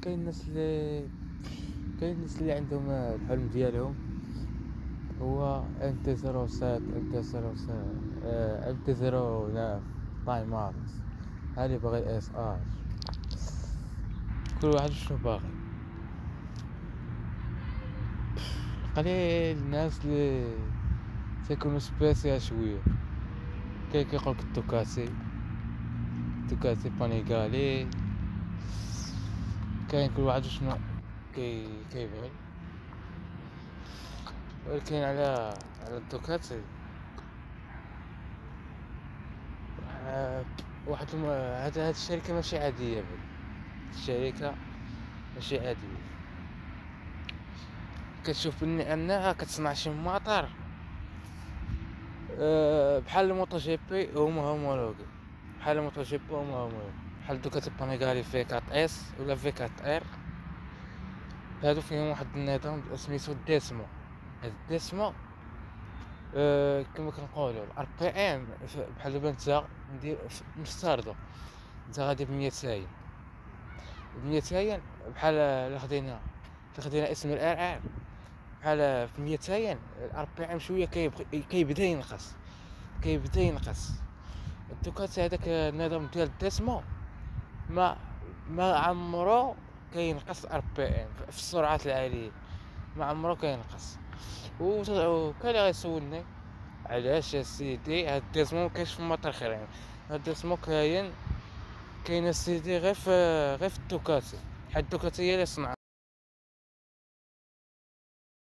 كاين الناس اللي عندهم الحلم ديالهم هو ام تي 07 ام تي 07 ام تي 09 تايمارز. هادي باغي اس ار. كل واحد شنو باغي. قليل الناس اللي تيكونوا سبيسيال شويه. كاين كيقولك التوكاسي بانيغالي. كاين كل واحد شنو كيبغي. ولكن على الدوكاتي واحد هاد الشركة ماشي عادية الشركة ماشي عادية. كتشوف انها كتصنع شي مطار بحال الموتو جي بي هما هومولوغي. بحال الموتو جي بي هما هومولوغي بحال دوكاتي بانيغالي في 4 اس ولا في 4 ار. هادو فيهم واحد النظام سميتو ديسمو. هاد الديسمو كما كنقولوا الار بي ام. بحال دابا نتا ندير نفترضوا نتا غادي ب200 بحال الا خدينا اسم الار ار بحال في 200 الار بي ام شويه كيبدا ينقص. الدوكات هذاك النظام ديال الديسمو ما عمرو كينقص ار بي ام في السرعات العاليه. ما عمرو كينقص. وكان غيسولني علاش يا سيدي هاد الديسمو مكاينش في مطار اخرين. هاد الديسمو كاين السيدي غير في الدوكاتي. حيت الدوكاتي هي اللي صنعها.